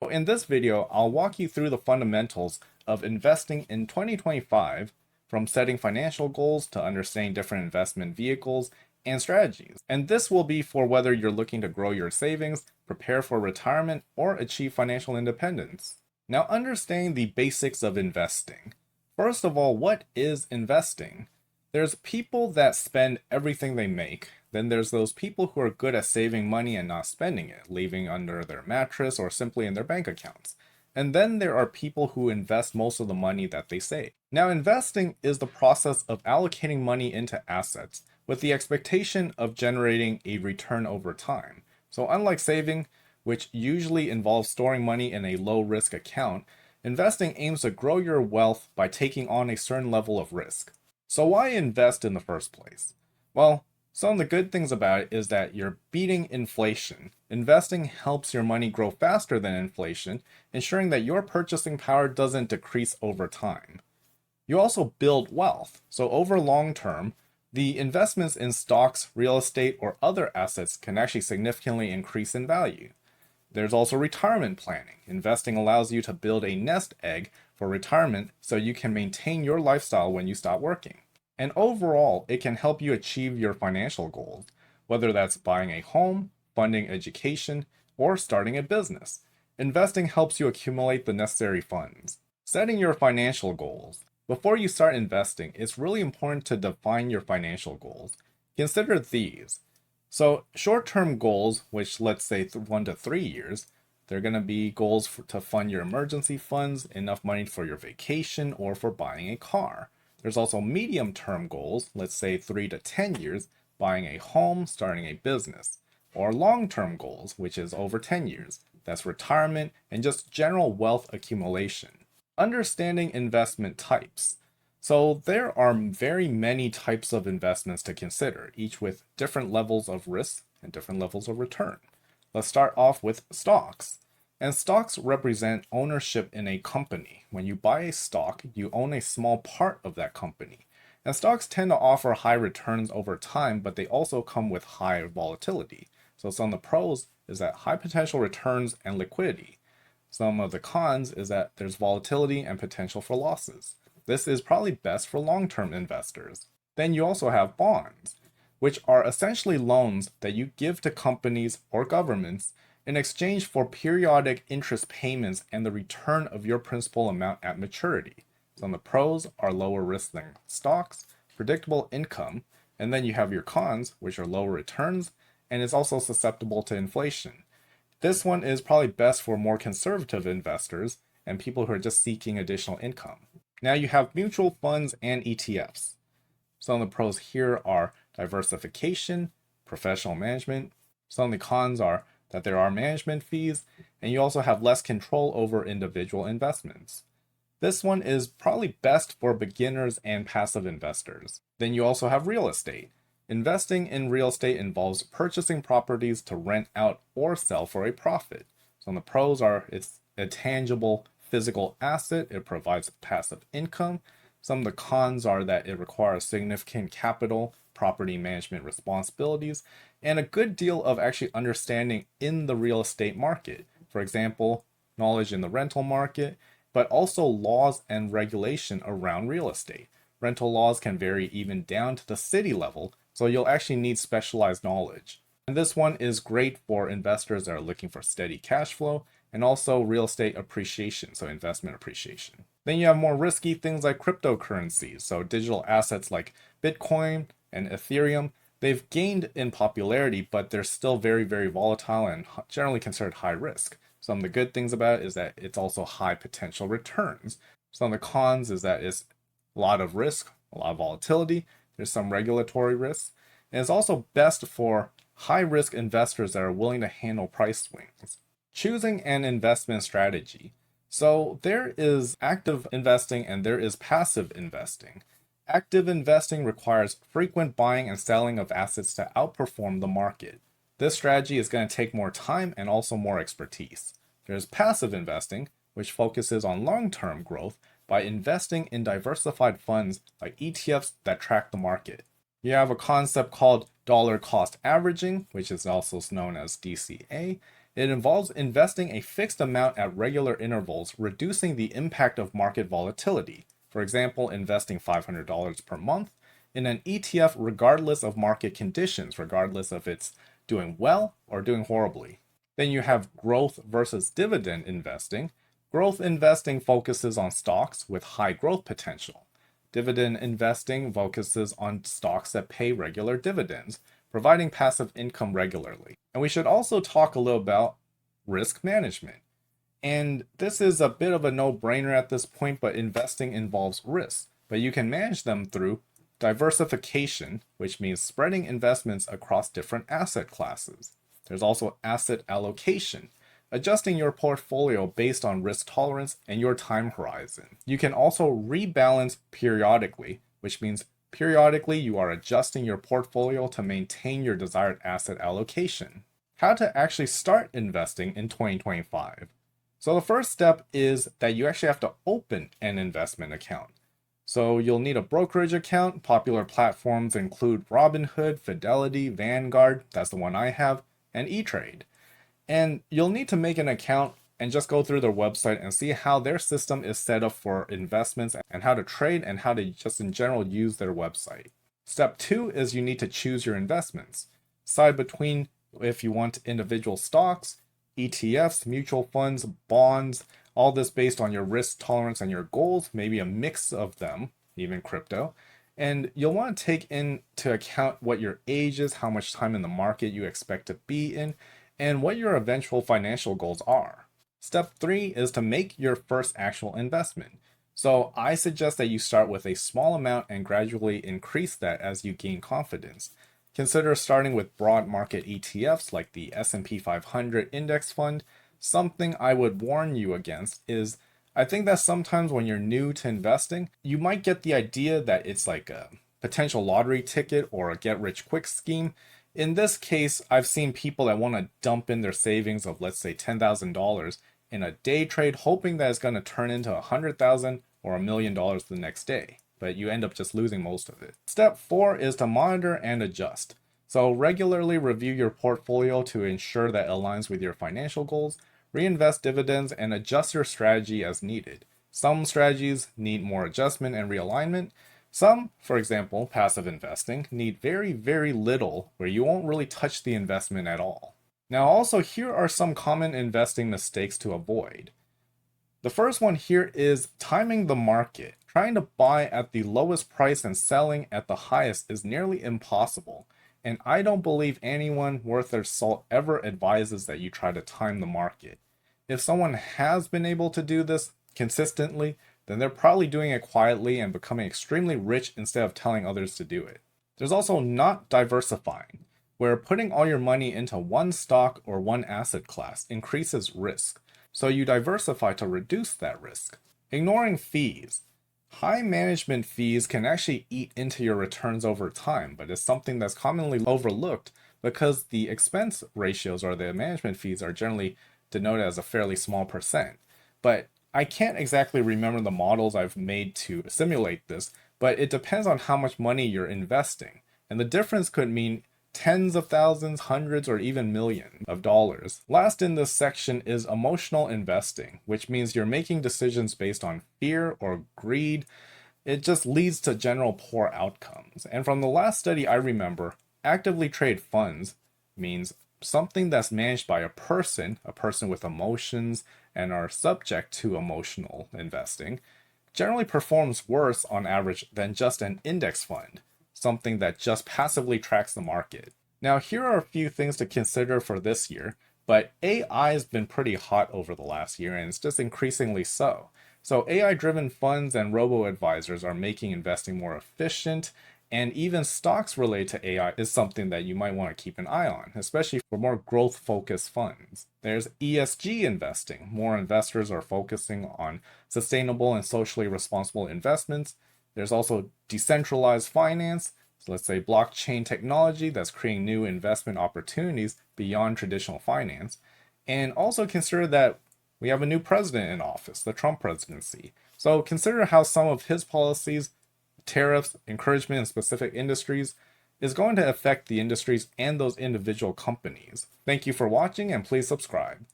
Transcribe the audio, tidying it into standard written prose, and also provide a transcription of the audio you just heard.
In this video, I'll walk you through the fundamentals of investing in 2025, from setting financial goals to understanding different investment vehicles and strategies. And this will be for whether you're looking to grow your savings, prepare for retirement, or achieve financial independence. Now, understanding the basics of investing. First of all, what is investing? There's people that spend everything they make. Then there's those people who are good at saving money and not spending it, leaving under their mattress or simply in their bank accounts. And then there are people who invest most of the money that they save. Now, investing is the process of allocating money into assets with the expectation of generating a return over time. So unlike saving, which usually involves storing money in a low-risk account, investing aims to grow your wealth by taking on a certain level of risk. So why invest in the first place? Well, some of the good things about it is that you're beating inflation. Investing helps your money grow faster than inflation, ensuring that your purchasing power doesn't decrease over time. You also build wealth. So over long term, the investments in stocks, real estate, or other assets can actually significantly increase in value. There's also retirement planning. Investing allows you to build a nest egg for retirement so you can maintain your lifestyle when you stop working. And overall, it can help you achieve your financial goals, whether that's buying a home, funding education, or starting a business. Investing helps you accumulate the necessary funds. Setting your financial goals. Before you start investing, it's really important to define your financial goals. Consider these. So short-term goals, which let's say 1 to 3 years, they're going to be goals to fund your emergency funds, enough money for your vacation, or for buying a car. There's also medium-term goals, let's say 3 to 10 years, buying a home, starting a business. Or long-term goals, which is over 10 years. That's retirement and just general wealth accumulation. Understanding investment types. So there are very many types of investments to consider, each with different levels of risk and different levels of return. Let's start off with stocks. And stocks represent ownership in a company. When you buy a stock, you own a small part of that company. And stocks tend to offer high returns over time, but they also come with high volatility. So some of the pros is that high potential returns and liquidity. Some of the cons is that there's volatility and potential for losses. This is probably best for long-term investors. Then you also have bonds, which are essentially loans that you give to companies or governments in exchange for periodic interest payments and the return of your principal amount at maturity. So the pros are lower risk than stocks, predictable income, and then you have your cons, which are lower returns, and it's also susceptible to inflation. This one is probably best for more conservative investors and people who are just seeking additional income. Now you have mutual funds and ETFs. Some of the pros here are diversification, professional management. Some of the cons are that there are management fees, and you also have less control over individual investments. This one is probably best for beginners and passive investors. Then you also have real estate. Investing in real estate involves purchasing properties to rent out or sell for a profit. So the pros are it's a tangible physical asset, it provides passive income. Some of the cons are that it requires significant capital, property management responsibilities, and a good deal of actually understanding in the real estate market. For example, knowledge in the rental market, but also laws and regulation around real estate. Rental laws can vary even down to the city level, so you'll actually need specialized knowledge. And this one is great for investors that are looking for steady cash flow and also real estate appreciation, so investment appreciation. Then you have more risky things like cryptocurrencies, so digital assets like Bitcoin and Ethereum. They've gained in popularity, but they're still very, very volatile and generally considered high risk. Some of the good things about it is that it's also high potential returns. Some of the cons is that it's a lot of risk, a lot of volatility. There's some regulatory risks. And it's also best for high risk investors that are willing to handle price swings. Choosing an investment strategy. So there is active investing and there is passive investing. Active investing requires frequent buying and selling of assets to outperform the market. This strategy is going to take more time and also more expertise. There's passive investing, which focuses on long-term growth by investing in diversified funds like ETFs that track the market. You have a concept called dollar cost averaging, which is also known as DCA, It involves investing a fixed amount at regular intervals, reducing the impact of market volatility. For example, investing $500 per month in an ETF regardless of market conditions, regardless if it's doing well or doing horribly. Then you have growth versus dividend investing. Growth investing focuses on stocks with high growth potential. Dividend investing focuses on stocks that pay regular dividends, providing passive income regularly. And we should also talk a little about risk management. And this is a bit of a no-brainer at this point, but investing involves risks. But you can manage them through diversification, which means spreading investments across different asset classes. There's also asset allocation, adjusting your portfolio based on risk tolerance and your time horizon. You can also rebalance periodically, which means periodically you are adjusting your portfolio to maintain your desired asset allocation. How to actually start investing in 2025. So the first step is that you actually have to open an investment account. So you'll need a brokerage account. Popular platforms include Robinhood, Fidelity, Vanguard, that's the one I have, and E-Trade. And you'll need to make an account and just go through their website and see how their system is set up for investments and how to trade and how to just in general use their website. Step 2 is you need to choose your investments. Decide between if you want individual stocks, ETFs, mutual funds, bonds, all this based on your risk tolerance and your goals, maybe a mix of them, even crypto. And you'll want to take into account what your age is, how much time in the market you expect to be in, and what your eventual financial goals are. Step 3 is to make your first actual investment. So I suggest that you start with a small amount and gradually increase that as you gain confidence. Consider starting with broad market ETFs like the S&P 500 index fund. Something I would warn you against is I think that sometimes when you're new to investing, you might get the idea that it's like a potential lottery ticket or a get rich quick scheme. In this case, I've seen people that want to dump in their savings of, let's say, $10,000 in a day trade, hoping that it's going to turn into $100,000 or $1 million the next day, but you end up just losing most of it. Step 4 is to monitor and adjust. So regularly review your portfolio to ensure that it aligns with your financial goals, reinvest dividends, and adjust your strategy as needed. Some strategies need more adjustment and realignment. Some, for example, passive investing, need very, very little where you won't really touch the investment at all. Now also, here are some common investing mistakes to avoid. The first one here is timing the market. Trying to buy at the lowest price and selling at the highest is nearly impossible. And I don't believe anyone worth their salt ever advises that you try to time the market. If someone has been able to do this consistently, then they're probably doing it quietly and becoming extremely rich instead of telling others to do it. There's also not diversifying, where putting all your money into one stock or one asset class increases risk. So you diversify to reduce that risk. Ignoring fees. High management fees can actually eat into your returns over time, but it's something that's commonly overlooked because the expense ratios or the management fees are generally denoted as a fairly small percent. But I can't exactly remember the models I've made to simulate this, but it depends on how much money you're investing. And the difference could mean tens of thousands, hundreds, or even millions of dollars. Last in this section is emotional investing, which means you're making decisions based on fear or greed. It just leads to general poor outcomes. And from the last study I remember, actively trade funds means something that's managed by a person with emotions and are subject to emotional investing, generally performs worse on average than just an index fund, something that just passively tracks the market. Now, here are a few things to consider for this year, but AI has been pretty hot over the last year and it's just increasingly so. So AI-driven funds and robo-advisors are making investing more efficient, and even stocks related to AI is something that you might want to keep an eye on, especially for more growth-focused funds. There's ESG investing. More investors are focusing on sustainable and socially responsible investments. There's also decentralized finance, so let's say blockchain technology that's creating new investment opportunities beyond traditional finance. And also consider that we have a new president in office, the Trump presidency. So consider how some of his policies, tariffs, encouragement in specific industries, is going to affect the industries and those individual companies. Thank you for watching and please subscribe.